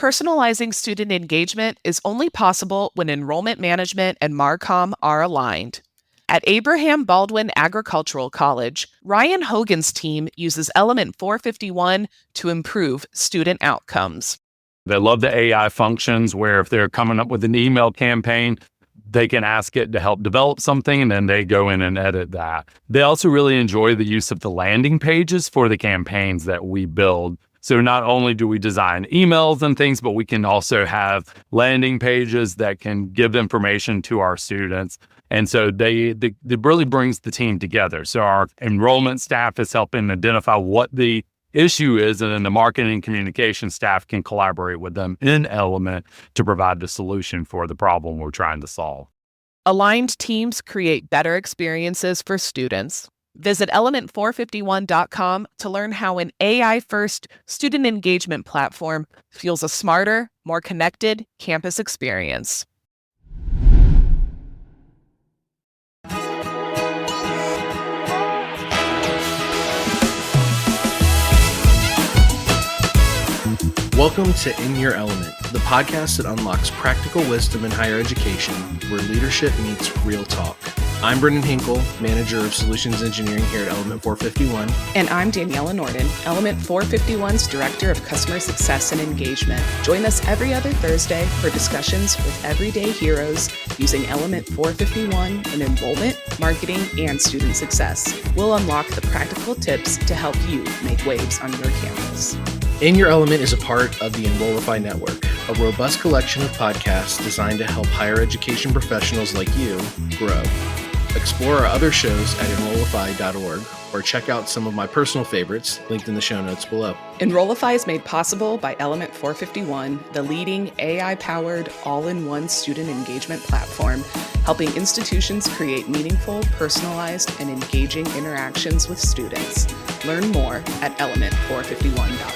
Personalizing student engagement is only possible when enrollment management and MARCOM are aligned. At Abraham Baldwin Agricultural College, Ryan Hogan's team uses Element 451 to improve student outcomes. They love the AI functions where if they're coming up with an email campaign, they can ask it to help develop something and then they go in and edit that. They also really enjoy the use of the landing pages for the campaigns that we build. So not only do we design emails and things, but we can also have landing pages that can give information to our students. And so it really brings the team together. So our enrollment staff is helping identify what the issue is, and then the marketing and communication staff can collaborate with them in Element to provide the solution for the problem we're trying to solve. Aligned teams create better experiences for students. Visit element451.com to learn how an AI-first student engagement platform fuels a smarter, more connected campus experience. Welcome to In Your Element, the podcast that unlocks practical wisdom in higher education, where leadership meets real talk. I'm Brendan Henkel, Manager of Solutions Engineering here at Element 451. And I'm Daniella Nordin, Element 451's Director of Customer Success and Engagement. Join us every other Thursday for discussions with everyday heroes using Element 451 in enrollment, marketing, and student success. We'll unlock the practical tips to help you make waves on your campus. In Your Element is a part of the Enrollify network, a robust collection of podcasts designed to help higher education professionals like you grow. Explore our other shows at enrollify.org or check out some of my personal favorites linked in the show notes below. Enrollify is made possible by Element 451, the leading AI-powered all-in-one student engagement platform, helping institutions create meaningful, personalized, and engaging interactions with students. Learn more at element451.com.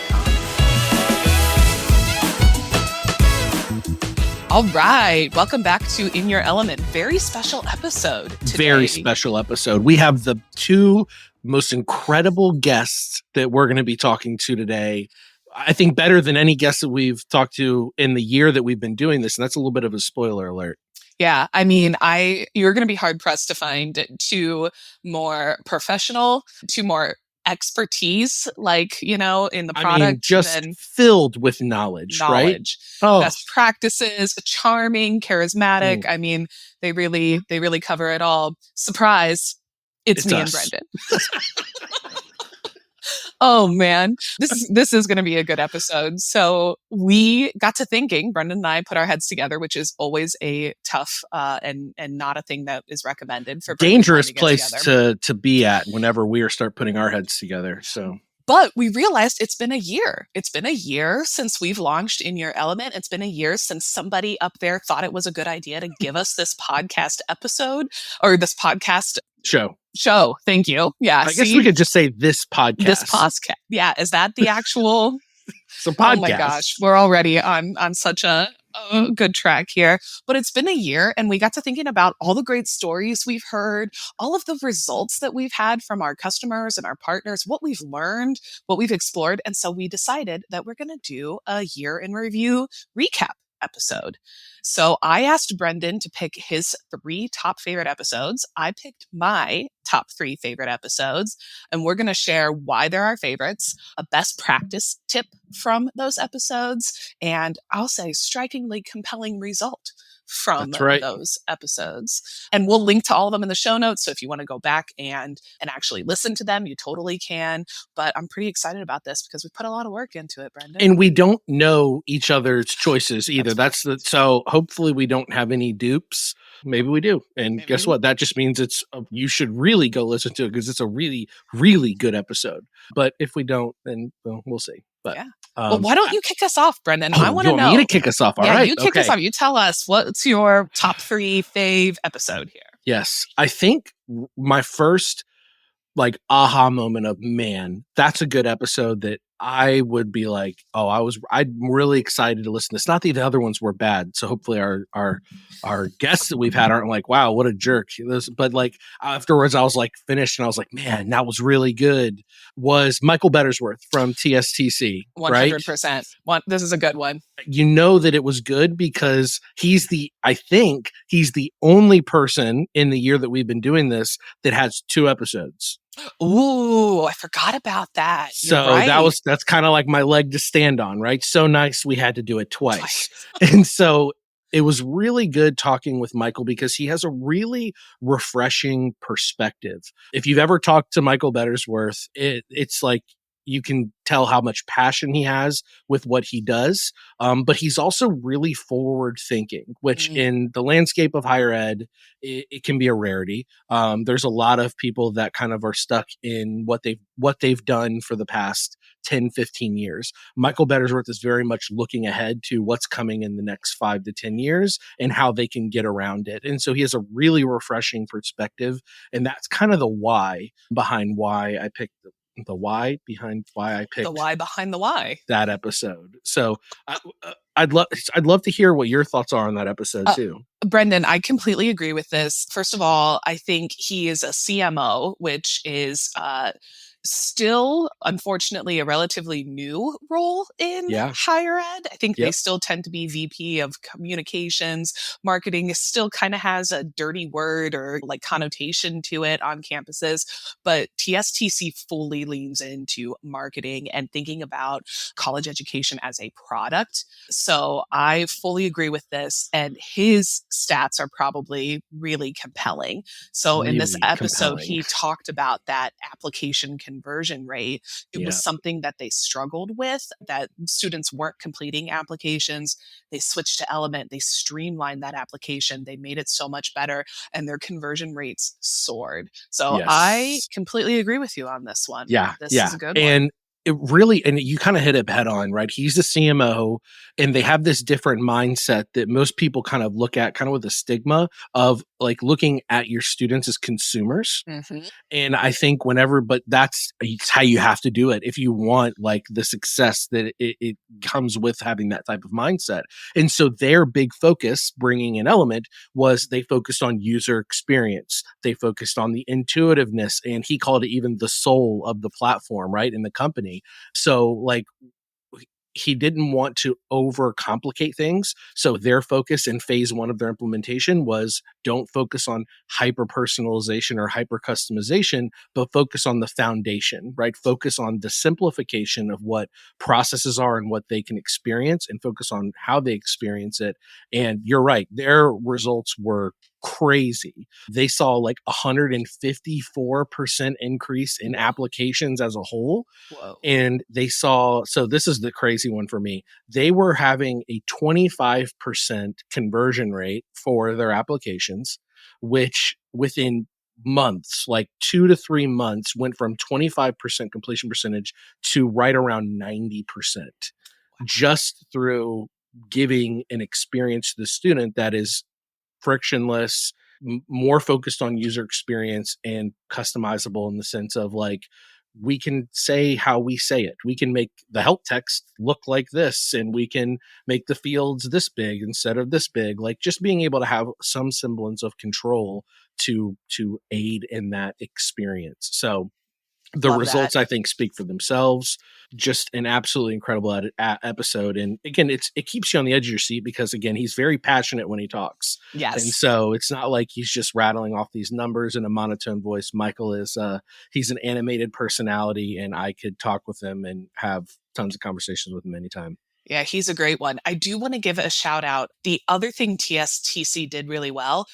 All right. Welcome back to In Your Element. Very special episode today. Very special episode. We have the two most incredible guests that we're going to be talking to today. I think better than any guests that we've talked to in the year that we've been doing this. And that's a little bit of a spoiler alert. Yeah. I mean, you're going to be hard pressed to find two more professional, two more expertise, like, in the product. I mean, just filled with knowledge, right? Oh. Best practices, charming, charismatic. I mean, they really cover it all. Surprise, it's me us. and Brendan. Oh man, this is going to be a good episode. So we got to thinking, Brendan and I put our heads together, which is always a tough and not a thing that is recommended for dangerous place to be at whenever we start putting our heads together. So. But we realized it's been a year. It's been a year since we've launched In Your Element. It's been a year since somebody up there thought it was a good idea to give us this podcast episode or this podcast show. Thank you. Yeah. I guess we could just say this podcast. This podcast. Yeah. Is that the actual? It's a podcast. Oh my gosh. We're already on such a good track here. But it's been a year and we got to thinking about all the great stories we've heard, all of the results that we've had from our customers and our partners, what we've learned, what we've explored. And so we decided that we're going to do a year in review recap episode. So I asked Brendan to pick his 3 top favorite episodes. I picked my top 3 favorite episodes, and we're going to share why they're our favorites, a best practice tip from those episodes, and I'll say strikingly compelling result from those episodes. And we'll link to all of them in the show notes. So if you want to go back and actually listen to them, you totally can. But I'm pretty excited about this because we put a lot of work into it, Brendan. And we don't know each other's choices either. So hopefully we don't have any dupes. Maybe we do. And guess what? That just means you should really go listen to it because it's a really, really good episode. But if we don't, then we'll see. But yeah. Well, why don't you kick us off, Brendan? I want to know. You want me to kick us off? All right. You kick us off. You tell us what's your top 3 fave episode here. Yes. I think my first aha moment of, man, that's a good episode that I would be like, oh, I'm really excited to listen to this. Not that the other ones were bad. So hopefully our guests that we've had aren't like, wow, what a jerk. But like afterwards, I was like finished and I was like, man, that was really good. Was Michael Bettersworth from TSTC, right? 100%. This is a good one. You know that it was good because I think he's the only person in the year that we've been doing this that has 2 episodes. Ooh, I forgot about that. You're So right. that's kind of like my leg to stand on, right? So nice we had to do it twice. And so it was really good talking with Michael because he has a really refreshing perspective. If you've ever talked to Michael Bettersworth, it's like you can tell how much passion he has with what he does. But he's also really forward thinking, which in the landscape of higher ed, it can be a rarity. There's a lot of people that kind of are stuck in what they've done for the past 10, 15 years. Michael Bettersworth is very much looking ahead to what's coming in the next 5 to 10 years and how they can get around it. And so he has a really refreshing perspective. And that's kind of the why behind why I picked the why behind why I picked the why behind the why that episode. So I'd love to hear what your thoughts are on that episode too. Brendan, I completely agree with this. First of all, I think he is a CMO, which is still, unfortunately, a relatively new role in higher ed. I think they still tend to be VP of communications. Marketing still kind of has a dirty word or like connotation to it on campuses, but TSTC fully leans into marketing and thinking about college education as a product. So I fully agree with this, and his stats are probably really compelling. So in this episode, he talked about that application conversion rate. It was something that they struggled with, that students weren't completing applications. They switched to Element. They streamlined that application. They made it so much better, and their conversion rates soared. So I completely agree with you on this one. This is a good one. And it really, and you kind of hit it head on, right? He's the CMO, and they have this different mindset that most people kind of look at kind of with a stigma of like looking at your students as consumers. And I think but that's how you have to do it if you want like the success that it comes with having that type of mindset. And so their big focus bringing an Element was they focused on user experience. They focused on the intuitiveness, and he called it even the soul of the platform, right? In the company. So like he didn't want to overcomplicate things. So their focus in phase 1 of their implementation was don't focus on hyper personalization or hyper customization, but focus on the foundation, right? Focus on the simplification of what processes are and what they can experience, and focus on how they experience it. And you're right, their results were crazy. They saw like 154% increase in applications as a whole. Whoa. And they saw, so this is the crazy one for me. They were having a 25% conversion rate for their applications, which within months, like 2 to 3 months, went from 25% completion percentage to right around 90%, just through giving an experience to the student that is frictionless, more focused on user experience and customizable in the sense of like, we can say how we say it. We can make the help text look like this, and we can make the fields this big instead of this big. Like just being able to have some semblance of control to aid in that experience. So the results, I think, speak for themselves. Just an absolutely incredible episode. And again, it keeps you on the edge of your seat because, again, he's very passionate when he talks. Yes. And so it's not like he's just rattling off these numbers in a monotone voice. Michael is, he's an animated personality, and I could talk with him and have tons of conversations with him anytime. Yeah, he's a great one. I do want to give a shout out. The other thing TSTC did really well,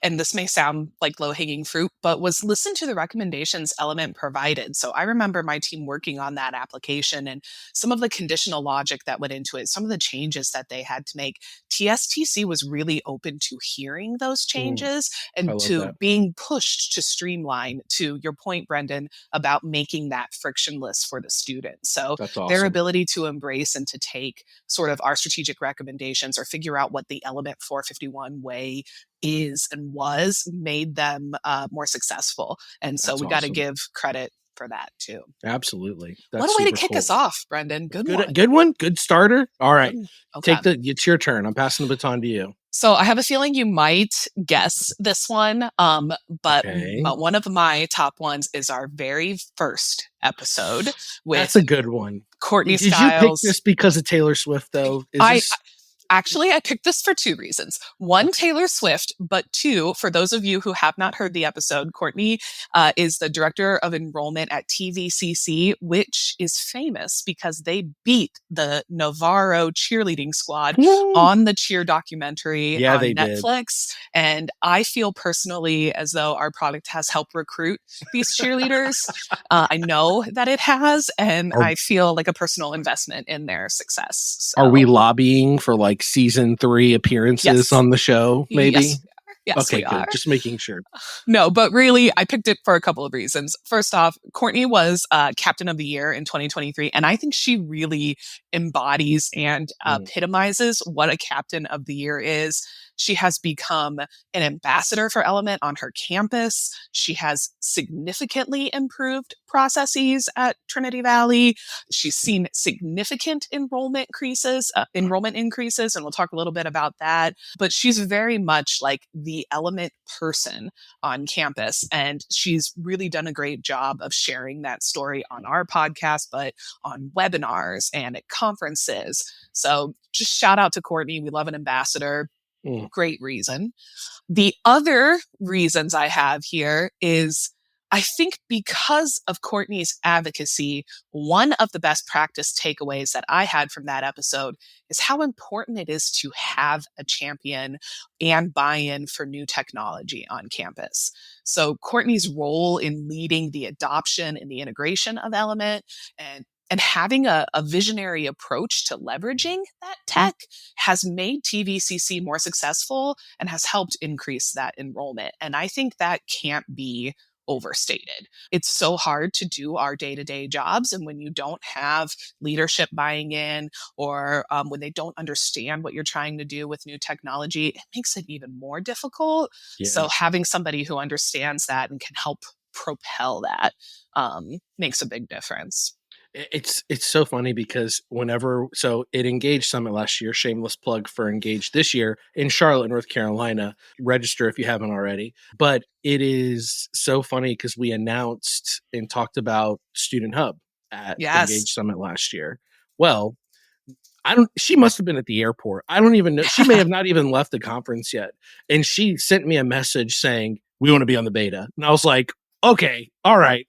and this may sound like low-hanging fruit, but was listen to the recommendations Element provided. So I remember my team working on that application and some of the conditional logic that went into it, some of the changes that they had to make. TSTC was really open to hearing those changes and to being pushed to streamline, to your point, Brendan, about making that frictionless for the student. So their ability to embrace and to take sort of our strategic recommendations or figure out what the Element 451 way is and was made them more successful. And so we got to give credit for that too. Absolutely. What That's a way to super kick cool. us off, Brendan. Good one. Good one. Good starter. All right. Okay. It's your turn. I'm passing the baton to you. So I have a feeling you might guess this one, but Okay. one of my top ones is our very first episode with That's a good one. Courtney Did you pick Stiles. this because of Taylor Swift, though? Actually, I picked this for two reasons. One, Taylor Swift, but two, for those of you who have not heard the episode, Courtney is the director of enrollment at TVCC, which is famous because they beat the Navarro cheerleading squad on the Cheer documentary Yeah, on they did. Netflix. And I feel personally as though our product has helped recruit these cheerleaders. I know that it has, and I feel like a personal investment in their success. So. Are we lobbying for like season 3 appearances on the show? Maybe. Yes, okay, we good. are. Just making sure. No, but really, I picked it for a couple of reasons. First off, Courtney was Captain of the Year in 2023, and I think she really embodies and epitomizes what a Captain of the Year is. She has become an ambassador for Element on her campus. She has significantly improved processes at Trinity Valley. She's seen significant enrollment increases, and we'll talk a little bit about that. But she's very much like the Element person on campus, and she's really done a great job of sharing that story on our podcast, but on webinars and at conferences. So just shout out to Courtney. We love an ambassador. Great reason. The other reasons I have here is I think because of Courtney's advocacy, one of the best practice takeaways that I had from that episode is how important it is to have a champion and buy-in for new technology on campus. So Courtney's role in leading the adoption and the integration of Element and having a visionary approach to leveraging that tech has made TVCC more successful and has helped increase that enrollment. And I think that can't be overstated. It's so hard to do our day-to-day jobs. And when you don't have leadership buying in, or when they don't understand what you're trying to do with new technology, it makes it even more difficult. Yeah. So having somebody who understands that and can help propel that makes a big difference. It's so funny because at Engage Summit last year, shameless plug for Engage this year in Charlotte, North Carolina, register if you haven't already. But it is so funny because we announced and talked about Student Hub at Engage Summit last year. Well, she must have been at the airport. I don't even know. She may have not even left the conference yet. And she sent me a message saying, we want to be on the beta. And I was like, okay, all right.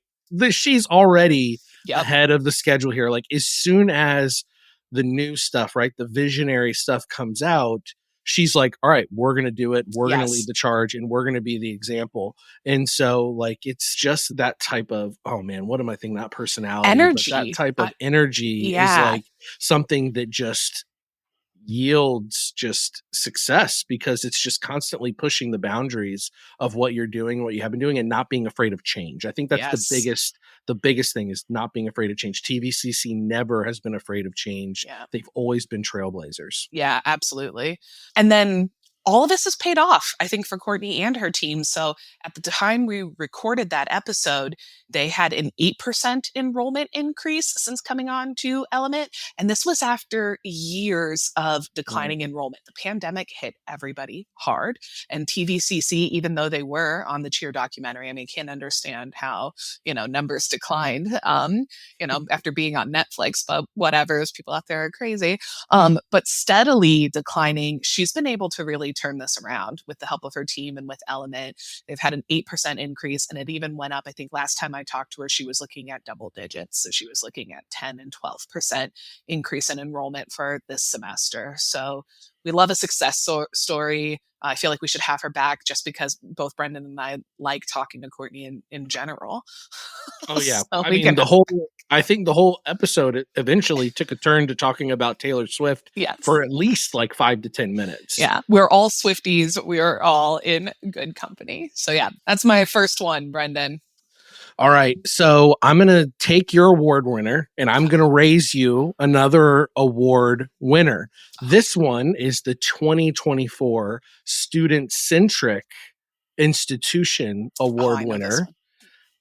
She's already ahead of the schedule here. Like as soon as the new stuff, right, the visionary stuff comes out, she's like, all right, we're going to do it. We're going to lead the charge and we're going to be the example. And so like, it's just that type of, oh man, what am I thinking? Not personality, energy. But that type of energy is like something that just yields just success because it's just constantly pushing the boundaries of what you're doing, what you have been doing, and not being afraid of change. I think that's the biggest thing is not being afraid of change. TVCC never has been afraid of change. Yeah. They've always been trailblazers. Yeah, absolutely. And then all of this has paid off, I think, for Courtney and her team. So at the time we recorded that episode, they had an 8% enrollment increase since coming on to Element. And this was after years of declining enrollment. The pandemic hit everybody hard. And TVCC, even though they were on the Cheer documentary, I mean, can't understand how, numbers declined, after being on Netflix, but whatever, those people out there are crazy. But steadily declining, she's been able to really turn this around with the help of her team and with Element. They've had an 8% increase, and it even went up. I think last time I talked to her, she was looking at double digits. So she was looking at 10 and 12% increase in enrollment for this semester. So we love a success story. I feel like we should have her back just because both Brendan and I like talking to Courtney in general. Oh yeah. So I think the whole episode eventually took a turn to talking about Taylor Swift for at least like 5 to 10 minutes. Yeah. We're all Swifties. We are all in good company. So yeah, that's my first one, Brendan. All right. So I'm going to take your award winner and I'm going to raise you another award winner. This one is the 2024 Student Centric Institution Award winner.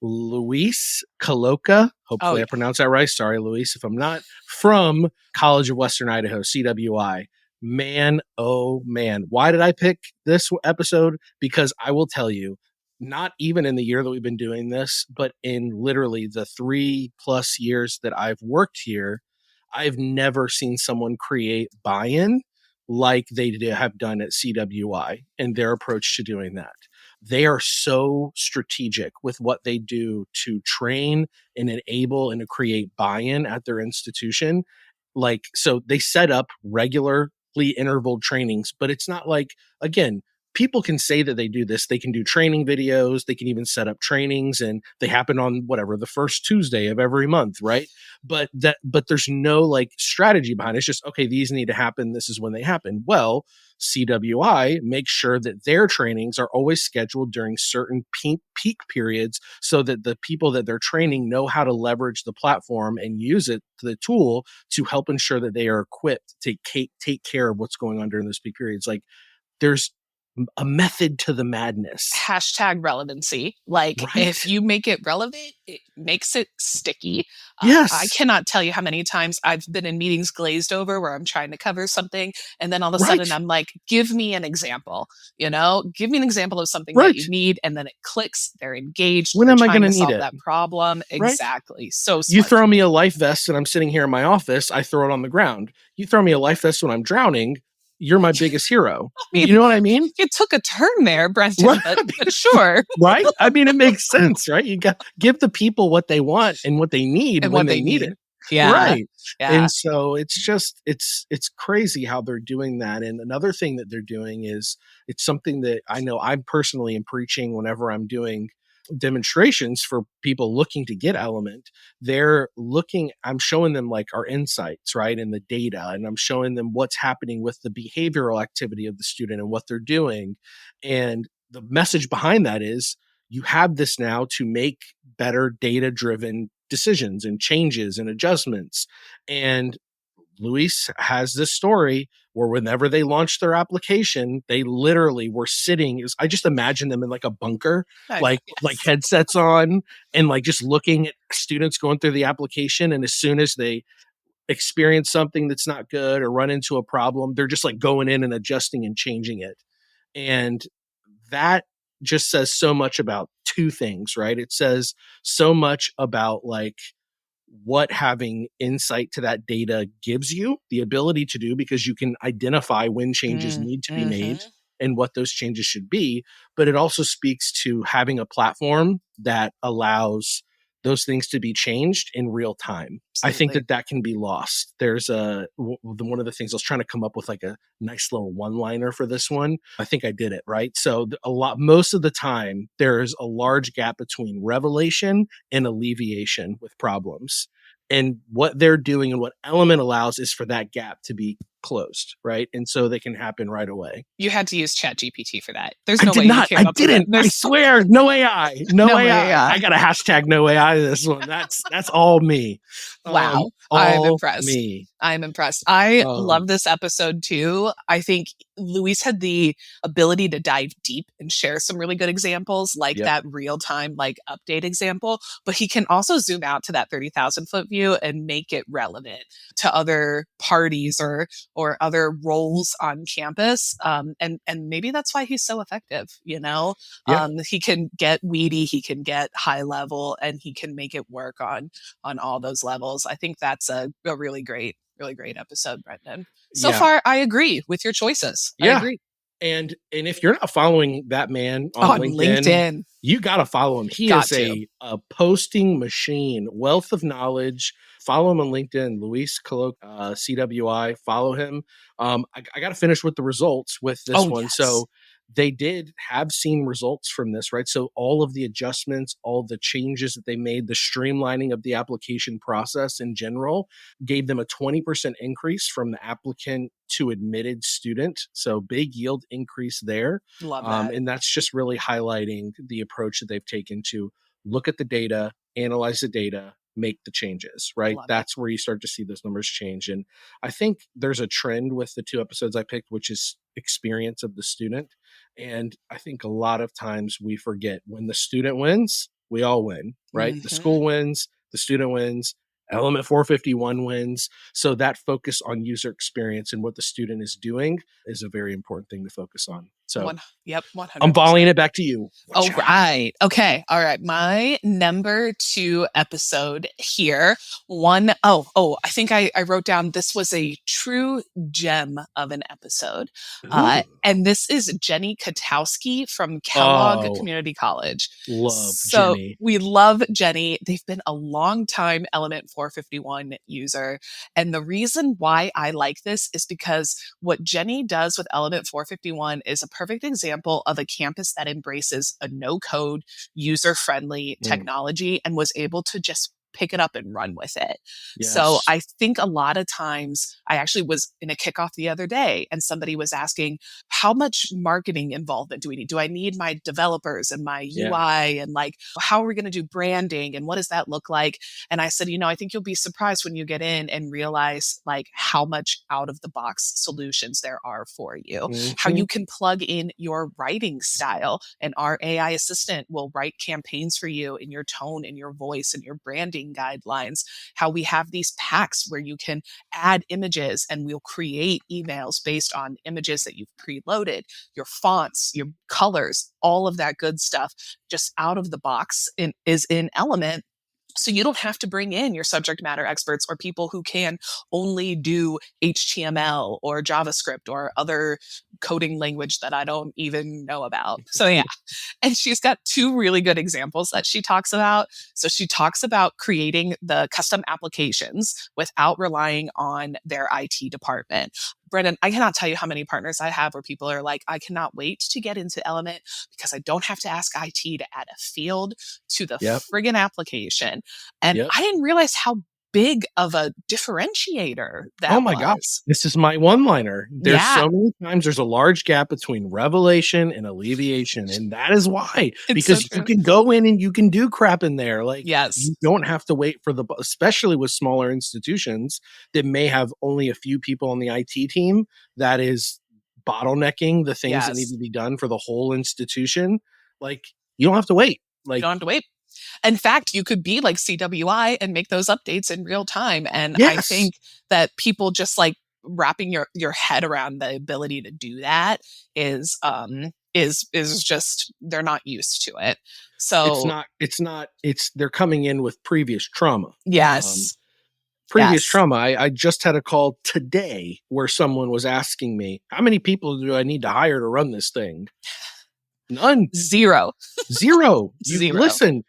Luis Caloca. Oh, Hopefully I yeah. pronounced that right. Sorry, Luis, if I'm not. From College of Western Idaho, CWI. Man, oh man. Why did I pick this episode? Because I will tell you, not even in the year that we've been doing this, but in literally the 3+ years that I've worked here, I've never seen someone create buy-in like they have done at CWI and their approach to doing that. They are so strategic with what they do to train and enable and to create buy-in at their institution. Like, so they set up regularly interval trainings, but it's not like, again, people can say that they do this. They can do training videos. They can even set up trainings, and they happen on whatever the first Tuesday of every month, right? But there's no like strategy behind it. It's just, okay, these need to happen. This is when they happen. Well, CWI makes sure that their trainings are always scheduled during certain peak periods so that the people that they're training know how to leverage the platform and use it, the tool, to help ensure that they are equipped to take care of what's going on during those peak periods. Like, there's a method to the madness. Hashtag relevancy. Like, Right? if you make it relevant, it makes it sticky. Yes. I cannot tell you how many times I've been in meetings glazed over where I'm trying to cover something, and then all of a sudden I'm like, give me an example, give me an example of something that you need, and then it clicks, they're engaged, when they're am I trying going to to need solve it? that problem. Right? Exactly. So smart. You throw me a life vest and I'm sitting here in my office, I throw it on the ground. You throw me a life vest when I'm drowning, you're my biggest hero. You know what I mean? It took a turn there, Brendan, but sure. Right? I mean, it makes sense, right? You got give the people what they want and what they need And when what they need it. Yeah. Right. Yeah. And so it's just, it's crazy how they're doing that. And another thing that they're doing is, it's something that I know I personally am preaching whenever I'm doing demonstrations for people looking to get Element. I'm showing them like our insights, right? And the data, and I'm showing them what's happening with the behavioral activity of the student and what they're doing. And the message behind that is, you have this now to make better data-driven decisions and changes and adjustments. And Luis has this story where whenever they launched their application, they literally were sitting. I just imagine them in like a bunker, like headsets on, and like just looking at students going through the application. And as soon as they experience something that's not good or run into a problem, they're just like going in and adjusting and changing it. And that just says so much about two things, right? It says so much about like what having insight to that data gives you the ability to do, because you can identify when changes need to be made and what those changes should be. But it also speaks to having a platform that allows those things to be changed in real time. Absolutely. I think that can be lost. There's one of the things I was trying to come up with, like a nice little one-liner for this one. I think I did it right. So most of the time, there's a large gap between revelation and alleviation with problems. And what they're doing and what Element allows is for that gap to be closed, right? And so they can happen right away. You had to use ChatGPT for that. There's no way you came up with it. I swear, no AI. No AI. I got a hashtag no AI this one. That's all me. Wow. I'm impressed. I'm impressed. I love this episode too. I think Luis had the ability to dive deep and share some really good examples, like that real-time like update example, but he can also zoom out to that 30,000-foot view and make it relevant to other parties or other roles on campus. And maybe that's why he's so effective, He can get weedy, he can get high level, and he can make it work on all those levels. I think that's a really great episode, Brendan. So far, I agree with your choices. I agree. And if you're not following that man on LinkedIn, you got to follow him. He is a posting machine, wealth of knowledge. Follow him on LinkedIn, Luis Caloca, CWI. Follow him. I got to finish with the results with this one. Yes. So they did have seen results from this, right? So all of the adjustments, all the changes that they made, the streamlining of the application process in general gave them a 20% increase from the applicant to admitted student. So big yield increase there. Love that. And that's just really highlighting the approach that they've taken to look at the data, analyze the data, make the changes, right? That's where you start to see those numbers change. And I think there's a trend with the two episodes I picked, which is experience of the student. And I think a lot of times we forget when the student wins, we all win, right? The Mm-hmm. school wins, the student wins, Element 451 wins. So that focus on user experience and what the student is doing is a very important thing to focus on. So Yep, I'm volleying 100%. it back to you. Oh, right. Okay. All right. My number 2 episode here. I think I wrote down this was a true gem of an episode. Ooh. And this is Jenny Katowski from Kellogg Oh, Community College. love So Jenny. we love Jenny. They've been a long time Element 451 user. And the reason why I like this is because what Jenny does with Element 451 is a perfect example of a campus that embraces a no-code, user-friendly technology and was able to just pick it up and run with it. Yes. So I think a lot of times, I actually was in a kickoff the other day and somebody was asking, how much marketing involvement do we need? Do I need my developers and my UI and like, how are we going to do branding and what does that look like? And I said, I think you'll be surprised when you get in and realize like how much out of the box solutions there are for you, how you can plug in your writing style and our AI assistant will write campaigns for you in your tone and your voice and your branding guidelines, how we have these packs where you can add images and we'll create emails based on images that you've preloaded, your fonts, your colors, all of that good stuff just out of the box is in Element. So you don't have to bring in your subject matter experts or people who can only do HTML or JavaScript or other coding language that I don't even know about. So yeah. And she's got 2 really good examples that she talks about. So she talks about creating the custom applications without relying on their IT department. Brendan, I cannot tell you how many partners I have where people are like, I cannot wait to get into Element because I don't have to ask IT to add a field to the friggin' application. And I didn't realize how big of a differentiator that Oh my gosh, this is my one-liner. There's so many times there's a large gap between revelation and alleviation, and that is why. Because you can go in and you can do crap in there. Like, you don't have to wait for especially with smaller institutions that may have only a few people on the IT team that is bottlenecking the things that need to be done for the whole institution. Like, you don't have to wait. Like, you don't have to wait. In fact, you could be like CWI and make those updates in real time. And I think that people just like wrapping your head around the ability to do that is just, they're not used to it. So they're coming in with previous trauma. Previous trauma. I just had a call today where someone was asking me, how many people do I need to hire to run this thing? None. Zero. Listen,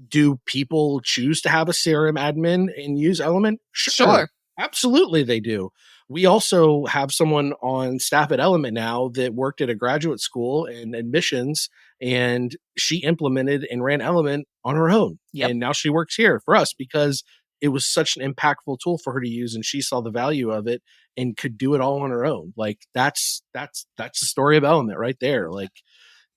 do people choose to have a CRM admin and use Element? Sure. Absolutely they do. We also have someone on staff at Element now that worked at a graduate school in admissions, and she implemented and ran Element on her own. And now she works here for us because it was such an impactful tool for her to use, and she saw the value of it and could do it all on her own. Like, that's the story of Element right there. Like,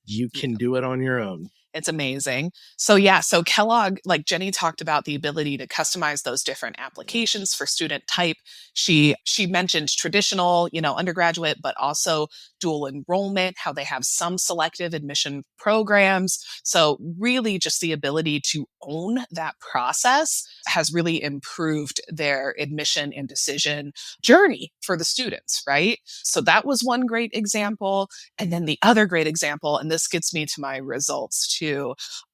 you can do it on your own. It's amazing. So Kellogg, like Jenny talked about the ability to customize those different applications for student type. She mentioned traditional, undergraduate, but also dual enrollment, how they have some selective admission programs. So really just the ability to own that process has really improved their admission and decision journey for the students, right? So that was one great example. And then the other great example, and this gets me to my results too,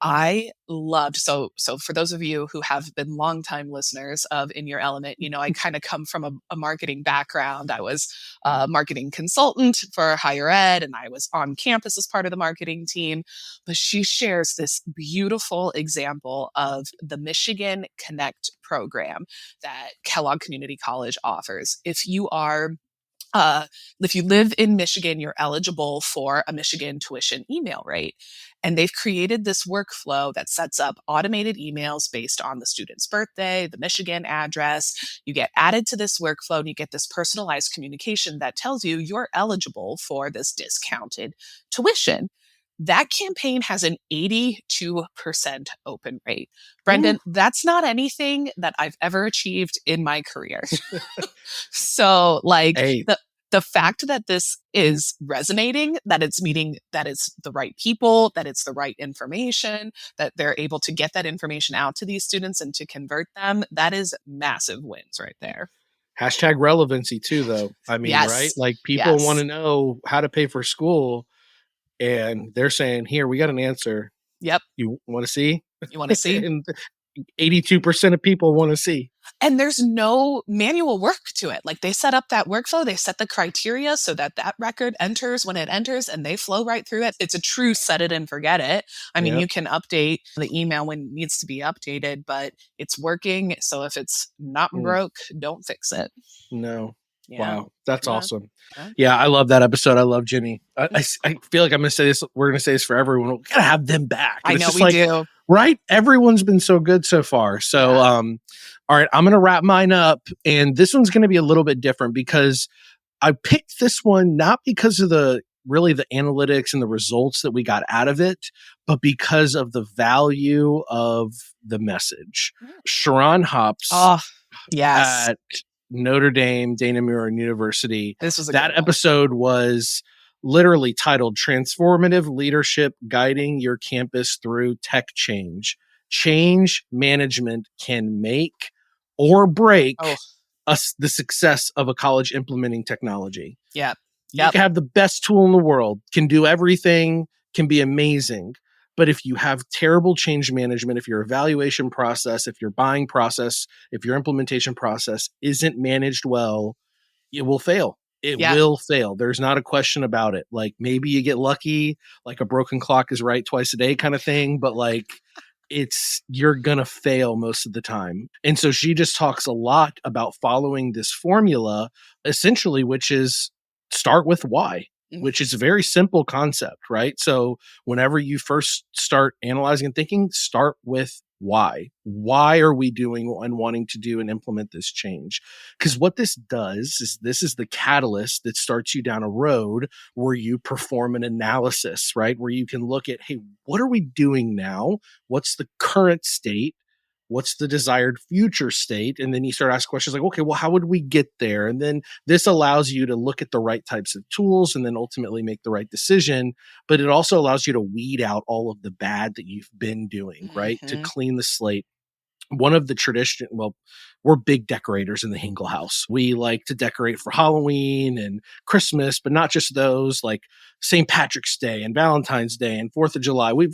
I loved, so for those of you who have been longtime listeners of In Your Element, I kind of come from a marketing background. I was a marketing consultant for higher ed, and I was on campus as part of the marketing team. But she shares this beautiful example of the Michigan Connect program that Kellogg Community College offers. If you live in Michigan, you're eligible for a Michigan tuition email rate. And they've created this workflow that sets up automated emails based on the student's birthday, the Michigan address. You get added to this workflow and you get this personalized communication that tells you you're eligible for this discounted tuition. That campaign has an 82% open rate. Brendan, that's not anything that I've ever achieved in my career. So like the fact that this is resonating, that it's meeting, that it's the right people, that it's the right information, that they're able to get that information out to these students and to convert them, that is massive wins right there. Hashtag relevancy too, though. I mean, right? Yes. Like people want Yes. to know how to pay for school, and they're saying, "Here, we got an answer. Yep. You want to see?" You want to see? And 82% of people want to see. And there's no manual work to it. Like they set up that workflow, they set the criteria so that that record enters when it enters and they flow right through it. It's a true set it and forget it. I mean, Yep. you can update the email when it needs to be updated, but it's working. So if it's not Mm. broke, don't fix it. No. Yeah. Wow. That's Yeah. awesome. Yeah. Yeah, I love that episode. I love Jenny. I feel like I'm going to say this. We're going to say this for everyone. We got to have them back. I And it's know just we like, do. right? Everyone's been so good so far. So, Yeah. All right, I'm going to wrap mine up. And this one's going to be a little bit different because I picked this one not because of the analytics and the results that we got out of it, but because of the value of the message. Sharon Hops Oh, yes. at Notre Dame, Dana Muir University. This was a That good one. episode was literally titled Transformative Leadership Guiding Your Campus Through Tech Change. Change management can make or break the success of a college implementing technology. Yeah. You can have the best tool in the world, can do everything, can be amazing. But if you have terrible change management, if your evaluation process, if your buying process, if your implementation process isn't managed well, it will fail. It will fail. There's not a question about it. Like maybe you get lucky, like a broken clock is right twice a day kind of thing, but like you're gonna fail most of the time. And so she just talks a lot about following this formula, essentially, which is start with why, which is a very simple concept, right? So whenever you first start analyzing and thinking, start with why. Why are we doing and wanting to do and implement this change? Because what this does is this is the catalyst that starts you down a road where you perform an analysis, right? Where you can look at, hey, what are we doing now? What's the current state? What's the desired future state? And then you start asking questions like, okay, well, how would we get there? And then this allows you to look at the right types of tools and then ultimately make the right decision. But it also allows you to weed out all of the bad that you've been doing, right? To clean the slate. One of the we're big decorators in the Henkel house. We like to decorate for Halloween and Christmas, but not just those, like St. Patrick's Day and Valentine's Day and 4th of July. We're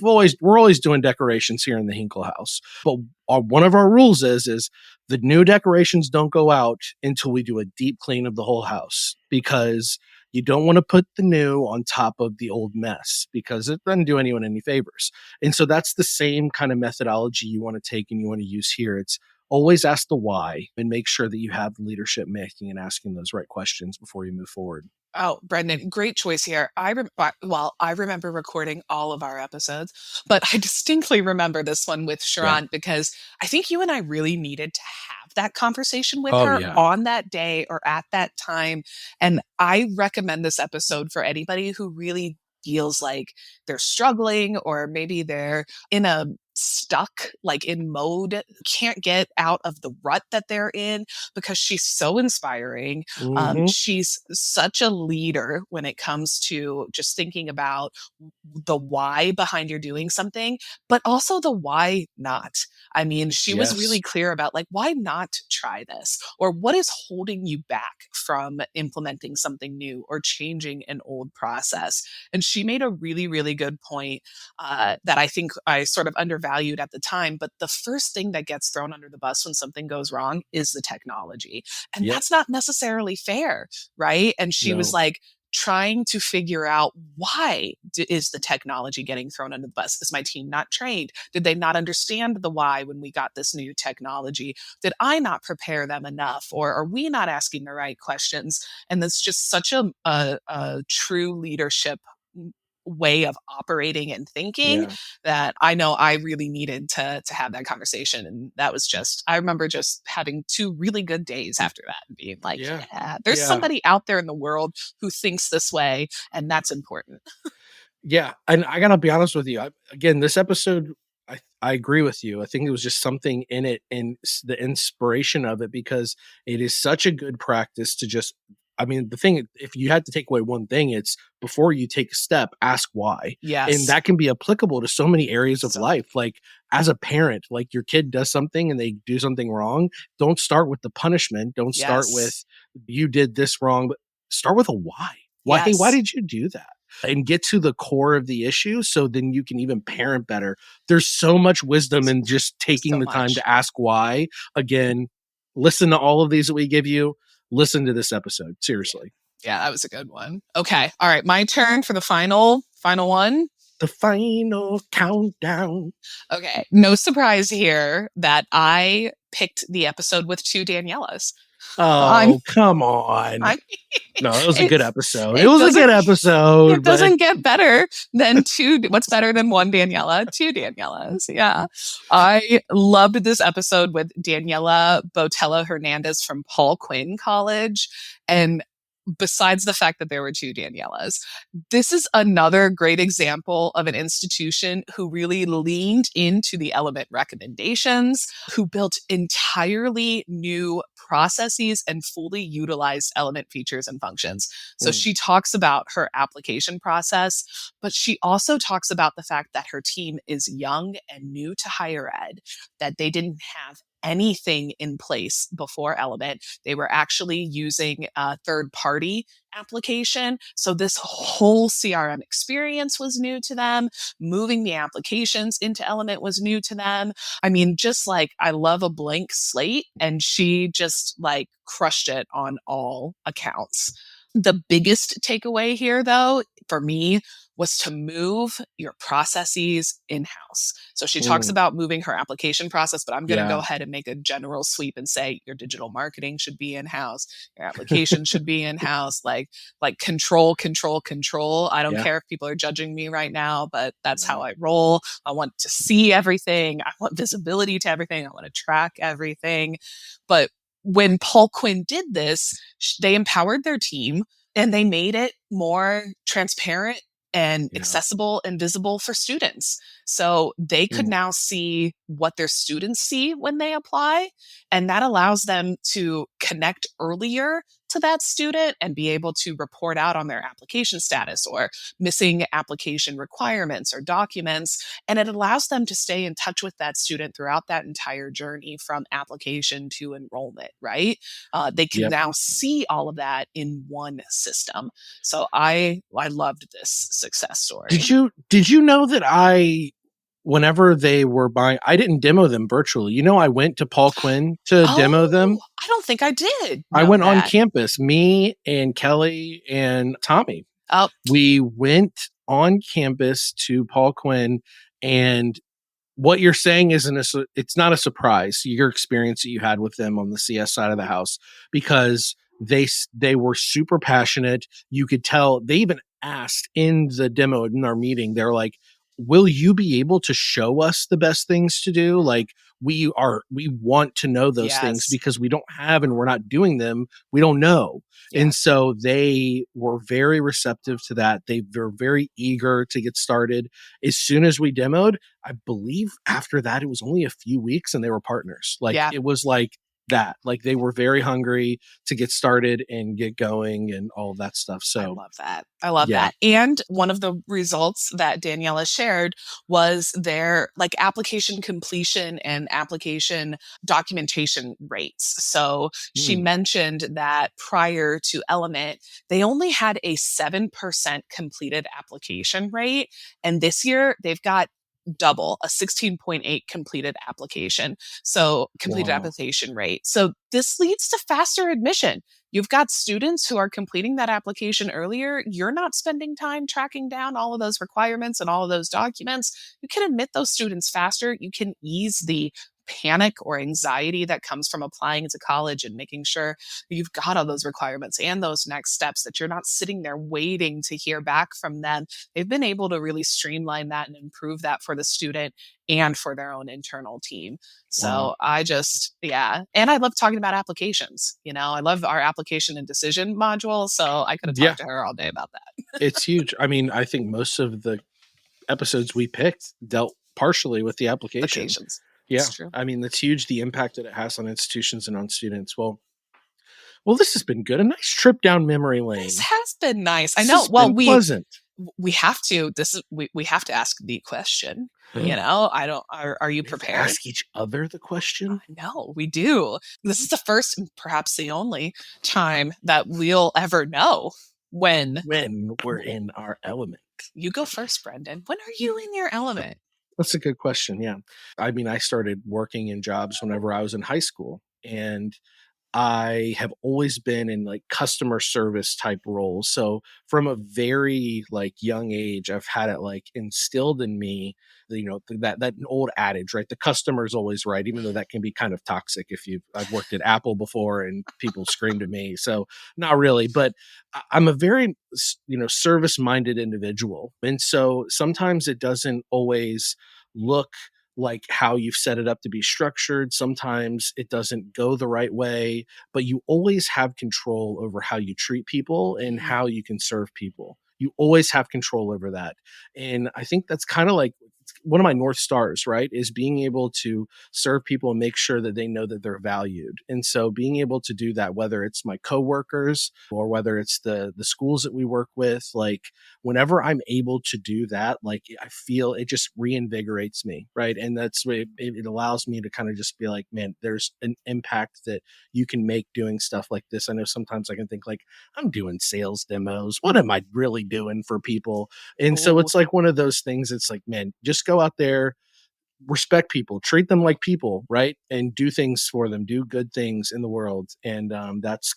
always doing decorations here in the Henkel house. But one of our rules is the new decorations don't go out until we do a deep clean of the whole house, because you don't want to put the new on top of the old mess, because it doesn't do anyone any favors. And so that's the same kind of methodology you want to take and you want to use here. It's always ask the why and make sure that you have leadership making and asking those right questions before you move forward. Oh, Brendan, great choice here. I remember recording all of our episodes, but I distinctly remember this one with Sharon because I think you and I really needed to have that conversation with her on that day or at that time. And I recommend this episode for anybody who really feels like they're struggling, or maybe they're in a stuck, like in mode, can't get out of the rut that they're in, because she's so inspiring. She's such a leader when it comes to just thinking about the why behind you're doing something, but also the why not. I mean, she was really clear about like, why not try this? Or what is holding you back from implementing something new or changing an old process? And she made a really, really good point that I think I sort of undervalued at the time. But the first thing that gets thrown under the bus when something goes wrong is the technology. And that's not necessarily fair, right? And she was like, trying to figure out why is the technology getting thrown under the bus? Is my team not trained? Did they not understand the why when we got this new technology? Did I not prepare them enough? Or are we not asking the right questions? And that's just such a true leadership way of operating and thinking that I know I really needed to have that conversation. And that was just, I remember just having 2 really good days after that and being like, there's somebody out there in the world who thinks this way, and that's important. Yeah. And I gotta be honest with you. Again, this episode, I agree with you. I think it was just something in it and the inspiration of it, because it is such a good practice to just I mean, the thing, if you had to take away one thing, it's before you take a step, ask why. And Yes. that can be applicable to so many areas of So life. Like as a parent, like your kid does something and they do something wrong. Don't start with the punishment. Don't start with yes. you did this wrong, but start with a why. Why, hey, why Yes. did you do that? And get to the core of the issue so then you can even parent better. There's so much wisdom in just taking So the time much. to ask why. Again, listen to all of these that we give you. Listen to this episode. Seriously. Yeah, that was a good one. Okay. All right. My turn for the final one. The final countdown. Okay. No surprise here that I picked the episode with two Daniellas. I'm, Oh, come on. I'm No, it was a it, good episode. It it was a good doesn't episode, it but doesn't get better than two. What's better than one Daniella? Two Daniellas. Yeah. I loved this episode with Daniella Botella Hernandez from Paul Quinn College. And besides the fact that there were two Daniellas, this is another great example of an institution who really leaned into the element recommendations, who built entirely new processes and fully utilized element features and functions. So she talks about her application process, but she also talks about the fact that her team is young and new to higher ed, that they didn't have anything in place before Element. They were actually using a third party application. So this whole CRM experience was new to them. Moving the applications into Element was new to them. I mean, just like I love a blank slate, and she just like crushed it on all accounts. The biggest takeaway here, though, for me, was to move your processes in house. So she talks about moving her application process, but I'm going to go Yeah. ahead and make a general sweep and say your digital marketing should be in house, your application should be in house, like control, control, control. I don't Yeah. care if people are judging me right now, but that's how No. I roll. I want to see everything. I want visibility to everything. I want to track everything. But when Paul Quinn did this, they empowered their team and they made it more transparent and Yeah. accessible and visible for students. So they could Mm. now see what their students see when they apply. And that allows them to connect earlier to that student and be able to report out on their application status or missing application requirements or documents. And it allows them to stay in touch with that student throughout that entire journey from application to enrollment, right? They can Yep. now see all of that in one system. So I loved this success story. Did you know that whenever they were buying, I didn't demo them virtually. You know, I went to Paul Quinn to demo them. I don't think I did. I know went on that. campus, me and Kelly and Tommy. Oh, We went on campus to Paul Quinn, and what you're saying it's not a surprise, your experience that you had with them on the CS side of the house, because they were super passionate. You could tell they even asked in the demo in our meeting, they're like, will you be able to show us the best things to do? Like we want to know those things yes. because we don't have and we're not doing them. We don't know. And Yes. so they were very receptive to that. They were very eager to get started. As soon as we demoed, I believe after that, it was only a few weeks and they were partners. Like Yeah. it was like that. Like they were very hungry to get started and get going and all of that stuff. I So love that. I love yeah. that. And one of the results that Daniella shared was their like application completion and application documentation rates. So she Mm. mentioned that prior to Element, they only had a 7% completed application rate. And this year they've got double, a 16.8 completed application. So completed Wow. application rate. So this leads to faster admission. You've got students who are completing that application earlier. You're not spending time tracking down all of those requirements and all of those documents. You can admit those students faster. You can ease the panic or anxiety that comes from applying to college and making sure you've got all those requirements and those next steps, that you're not sitting there waiting to hear back from them. They've been able to really streamline that and improve that for the student and for their own internal team. So Wow. And I love talking about applications. You know, I love our application and decision module. So I could have Yeah. talked to her all day about that. It's huge. I mean, I think most of the episodes we picked dealt partially with the application. Applications. Yeah. It's true. I mean, that's huge, the impact that it has on institutions and on students. Well, Well, this has been good. A nice trip down memory lane. This has been nice. I This know. has Well, been pleasant. we have to. We have to ask the question. I don't. Are you We have to prepared? ask each other the question. No, we do. This is the first and perhaps the only time that we'll ever know when. When we're in our element. You go first, Brendan. When are you in your element? That's a good question. Yeah. I mean, I started working in jobs whenever I was in high school, and I have always been in like customer service type roles. So from a very like young age, I've had it like instilled in me, that old adage, right? The customer's always right, even though that can be kind of toxic I've worked at Apple before and people screamed at me. So not really, but I'm a very, service minded individual. And so sometimes it doesn't always look like how you've set it up to be structured. Sometimes it doesn't go the right way, but you always have control over how you treat people and how you can serve people. You always have control over that. And I think that's kind of like one of my North Stars, right? Is being able to serve people and make sure that they know that they're valued. And so being able to do that, whether it's my coworkers or whether it's the schools that we work with, like whenever I'm able to do that, like I feel it just reinvigorates me, right? And that's what it allows me to kind of just be like, man, there's an impact that you can make doing stuff like this. I know sometimes I can think like, I'm doing sales demos. What am I really doing for people? And so it's like one of those things. It's like, man, just go out there, respect people, treat them like people, right? And do things for them, do good things in the world. And that's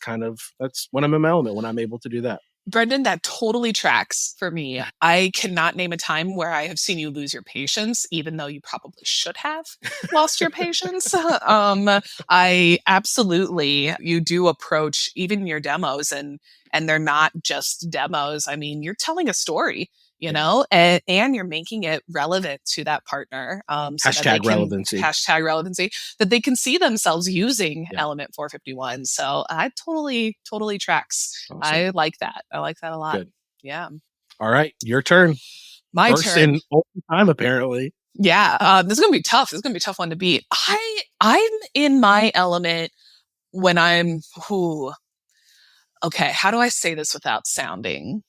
when I'm in my element, when I'm able to do that. Brendan, that totally tracks for me. I cannot name a time where I have seen you lose your patience, even though you probably should have lost your patience. I absolutely, you do approach even your demos and they're not just demos. I mean, you're telling a story, and you're making it relevant to that partner. So Hashtag relevancy. Hashtag relevancy, that they can see themselves using Element 451. So I totally tracks. Awesome. I like that. I like that a lot. Good. Yeah. All right. Your turn. My First turn. in all time, apparently. Yeah. This is going to be tough. This is going to be a tough one to beat. I'm in my element when I'm, okay, how do I say this without sounding,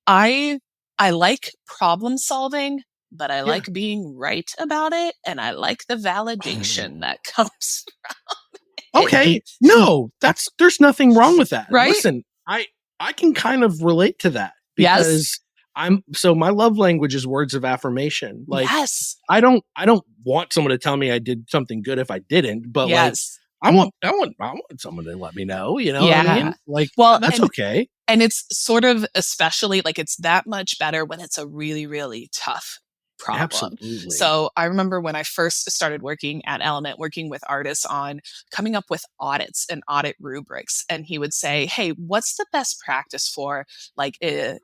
I like problem solving, but I like being right about it. And I like the validation that comes from it. Okay. No, there's nothing wrong with that. Right? Listen, I can kind of relate to that because my love language is words of affirmation. Like, I don't want someone to tell me I did something good if I didn't, but like, I want someone to let me know, what I mean? Like, well, that's okay. And it's sort of, especially like, it's that much better when it's a really, really tough problem. Absolutely. So I remember when I first started working at Element, working with artists on coming up with audits and audit rubrics. And he would say, hey, what's the best practice for like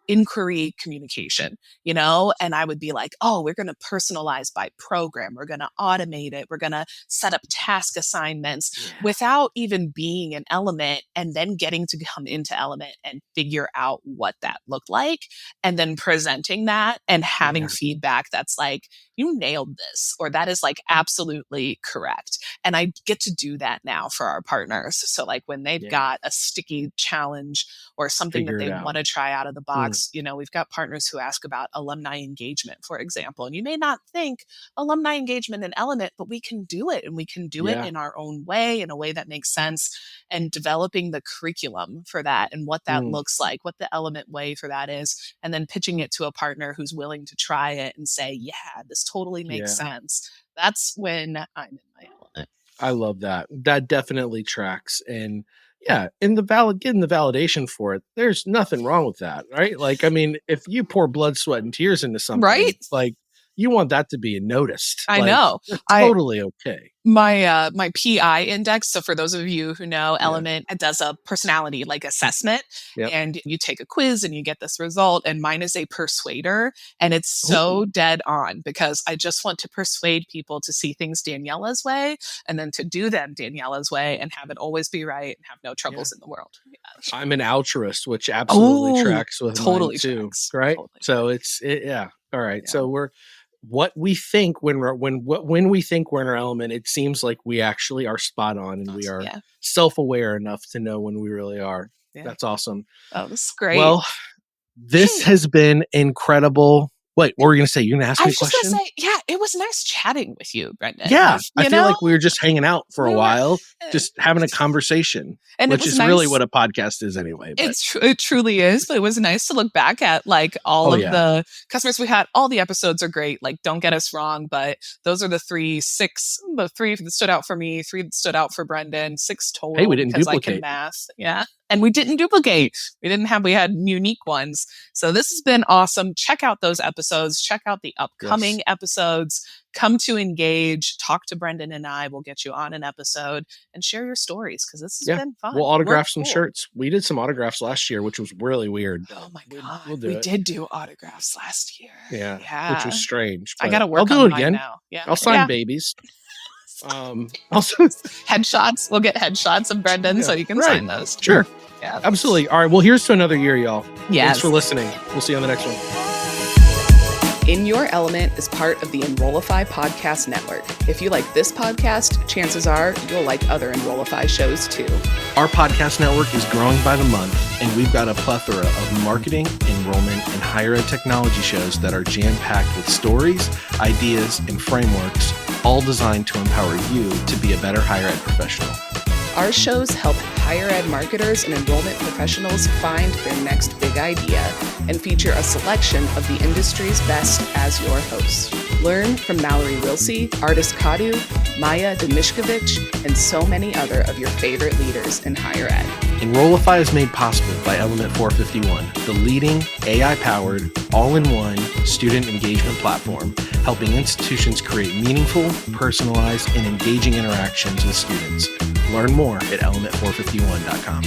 inquiry communication, And I would be like, oh, we're going to personalize by program. We're going to automate it. We're going to set up task assignments without even being an Element, and then getting to come into Element and figure out what that looked like, and then presenting that and having feedback that's like, you nailed this, or that is like absolutely correct. And I get to do that now for our partners. So like when they've got a sticky challenge or something that they want to try out of the box, we've got partners who ask about alumni engagement, for example. And you may not think alumni engagement an element, but we can do it, and we can do it in our own way, in a way that makes sense, and developing the curriculum for that and what that looks like, what the element way for that is, and then pitching it to a partner who's willing to try it and say, yeah, this totally makes sense. That's when I'm in my element. I love that. That definitely tracks. And getting the validation for it, there's nothing wrong with that, right? Like, I mean, if you pour blood, sweat, and tears into something, right? Like, you want that to be noticed. I know. Totally okay. My PI index. So for those of you who know, Element does a personality like assessment, and you take a quiz and you get this result. And mine is a persuader, and it's so dead on, because I just want to persuade people to see things Daniella's way, and then to do them Daniella's way, and have it always be right and have no troubles in the world. Yeah. I'm an altruist, which absolutely tracks with mine too, right? Totally. So All right. Yeah. So what we think when we think we're in our element, it seems like we actually are spot on, and we are self-aware enough to know when we really are. Yeah. That's awesome. Oh, this is great. Well, this has been incredible. Wait, what were you going to say? You're going to ask me a question? I was just going to say, it was nice chatting with you, Brendan. Yeah, I feel like we were just hanging out for a while, just having a conversation, and which is really what a podcast is anyway. But. It truly is, but it was nice to look back at like all of the customers we had. All the episodes are great. Like, don't get us wrong, but those are the three that stood out for me, 3 that stood out for Brendan, 6 total. Hey, we didn't duplicate. I can math. Yeah. And we didn't duplicate. We had unique ones. So this has been awesome. Check out those episodes. Check out the upcoming episodes. Come to engage. Talk to Brendan and I. We'll get you on an episode and share your stories because this has been fun. We'll autograph some shirts. We did some autographs last year, which was really weird. Oh my God. We did do autographs last year. Yeah. Which was strange. I got to work on mine now. Yeah. I'll sign babies. Also headshots. We'll get headshots of Brendan so you can sign those. Sure. Yeah. Absolutely. All right. Well, here's to another year, y'all. Yes. Thanks for listening. We'll see you on the next one. In Your Element is part of the Enrollify podcast network. If you like this podcast, chances are you'll like other Enrollify shows too. Our podcast network is growing by the month, and we've got a plethora of marketing, enrollment, and higher ed technology shows that are jam-packed with stories, ideas, and frameworks, all designed to empower you to be a better higher ed professional. Our shows help higher ed marketers and enrollment professionals find their next big idea and feature a selection of the industry's best as your host. Learn from Mallory Wilsey, Artis Kadu, Maya Demishkovich, and so many other of your favorite leaders in higher ed. Enrollify is made possible by Element 451, the leading AI-powered, all-in-one student engagement platform, helping institutions create meaningful, personalized, and engaging interactions with students. Learn more at element451.com.